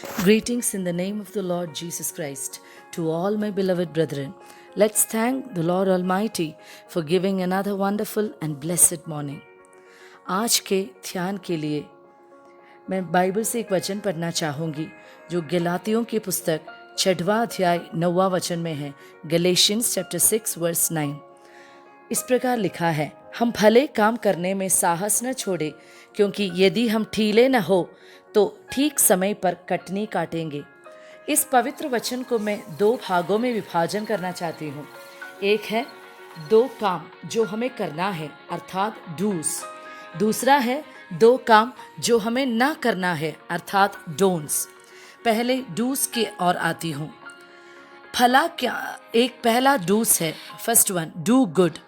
Greetings in the name of the Lord Jesus Christ to all my beloved brethren. Let's thank the Lord Almighty for giving another wonderful and blessed morning. आज के ध्यान के लिए मैं Bible से एक वचन पढ़ना चाहूँगी जो गलातियों की पुस्तक 6वां अध्याय 9वां वचन में है। गलेशियंस चैप्टर 6 वर्स 9 इस प्रकार लिखा है, हम भले काम करने में साहस न छोड़े, क्योंकि यदि हम ठीले न हो तो ठीक समय पर कटनी काटेंगे। इस पवित्र वचन को मैं 2 भागों में विभाजन करना चाहती हूँ। एक है 2 काम जो हमें करना है अर्थात डूस। दूसरा है 2 काम जो हमें ना करना है अर्थात डोंट्स। पहले डूस की ओर आती हूँ। भला क्या एक पहला डूस है, फर्स्ट वन डू गुड,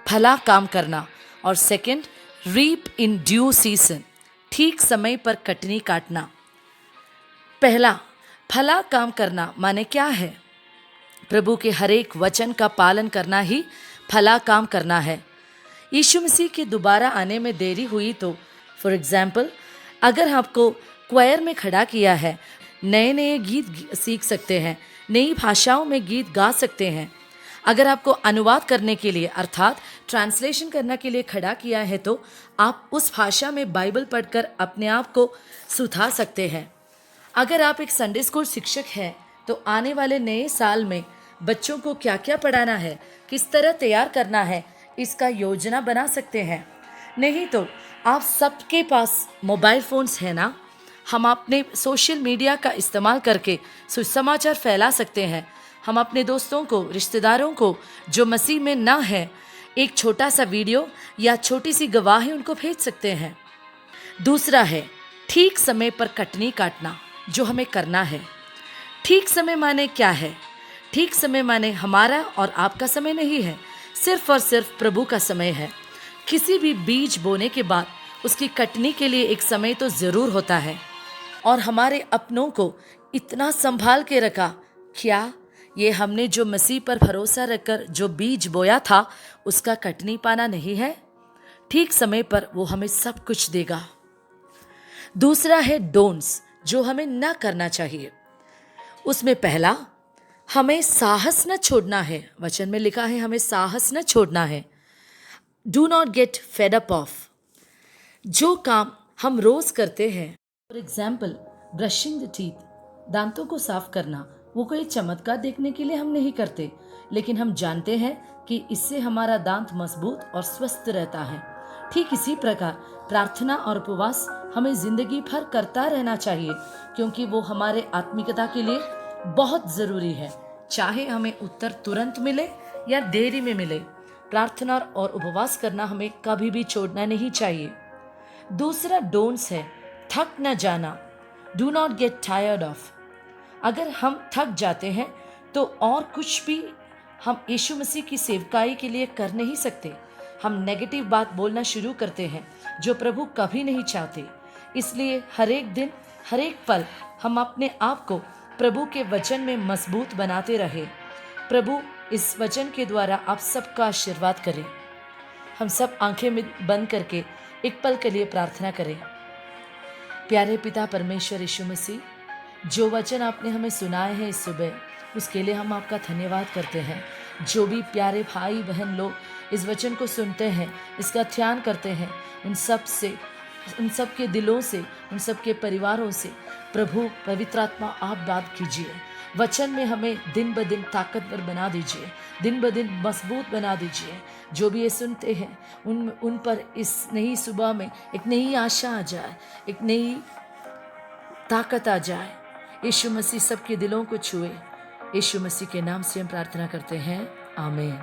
भला काम करना, और second reap in due season, ठीक समय पर कटनी काटना। पहला भला काम करना माने क्या है? प्रभु के हर एक वचन का पालन करना ही भला काम करना है। यीशु मसीह के दोबारा आने में देरी हुई तो फॉर एग्जाम्पल अगर आपको क्वायर में खड़ा किया है, नए नए गीत सीख सकते हैं, नई भाषाओं में गीत गा सकते हैं। अगर आपको अनुवाद करने के लिए अर्थात ट्रांसलेशन करने के लिए खड़ा किया है तो आप उस भाषा में बाइबल पढ़कर अपने आप को सुधार सकते हैं। अगर आप एक संडे स्कूल शिक्षक हैं तो आने वाले नए साल में बच्चों को क्या क्या पढ़ाना है, किस तरह तैयार करना है, इसका योजना बना सकते हैं। नहीं तो आप सबके पास मोबाइल फ़ोन्स हैं ना, हम अपने सोशल मीडिया का इस्तेमाल करके सुसमाचार फैला सकते हैं। हम अपने दोस्तों को, रिश्तेदारों को जो मसीह में ना है, एक छोटा सा वीडियो या छोटी सी गवाही उनको भेज सकते हैं। दूसरा है ठीक समय पर कटनी काटना, जो हमें करना है। ठीक समय माने क्या है? ठीक समय माने हमारा और आपका समय नहीं है, सिर्फ और सिर्फ प्रभु का समय है। किसी भी बीज बोने के बाद उसकी कटनी के लिए एक समय तो ज़रूर होता है, और हमारे अपनों को इतना संभाल के रखा। क्या ये हमने जो मसीह पर भरोसा रखकर जो बीज बोया था उसका कटनी पाना नहीं है? ठीक समय पर वो हमें सब कुछ देगा। दूसरा है डोंट्स, जो हमें ना करना चाहिए। उसमें पहला हमें साहस न छोड़ना है। वचन में लिखा है हमें साहस न छोड़ना है। Do not get fed up of. जो काम हम रोज करते हैं, for example brushing the teeth, दांतों को साफ करना, वो कोई चमत्कार देखने के लिए हम नहीं करते, लेकिन हम जानते हैं कि इससे हमारा दांत मजबूत और स्वस्थ रहता है। ठीक इसी प्रकार प्रार्थना और उपवास हमें जिंदगी भर करता रहना चाहिए, क्योंकि वो हमारे आत्मिकता के लिए बहुत ज़रूरी है। चाहे हमें उत्तर तुरंत मिले या देरी में मिले, प्रार्थना और उपवास करना हमें कभी भी छोड़ना नहीं चाहिए। दूसरा डोंट्स है थक न जाना। Do not get tired of. अगर हम थक जाते हैं तो और कुछ भी हम यीशु मसीह की सेवकाई के लिए कर नहीं सकते। हम नेगेटिव बात बोलना शुरू करते हैं जो प्रभु कभी नहीं चाहते। इसलिए हर एक दिन, हर एक पल हम अपने आप को प्रभु के वचन में मजबूत बनाते रहे। प्रभु इस वचन के द्वारा आप सबका आशीर्वाद करें। हम सब आंखें बंद करके एक पल के लिए प्रार्थना करें। प्यारे पिता परमेश्वर यीशु मसीह, जो वचन आपने हमें सुनाए हैं इस सुबह, उसके लिए हम आपका धन्यवाद करते हैं। जो भी प्यारे भाई बहन लोग इस वचन को सुनते हैं, इसका ध्यान करते हैं, उन सब के दिलों से, उन सब के परिवारों से प्रभु पवित्र आत्मा आप बात कीजिए। वचन में हमें दिन ब दिन ताकतवर बना दीजिए, दिन ब दिन मजबूत बना दीजिए। जो भी ये सुनते हैं उन पर इस नई सुबह में एक नई आशा आ जाए, एक नई ताकत आ जाए। यीशु मसीह सबके दिलों को छुए। यीशु मसीह के नाम से हम प्रार्थना करते हैं, आमीन।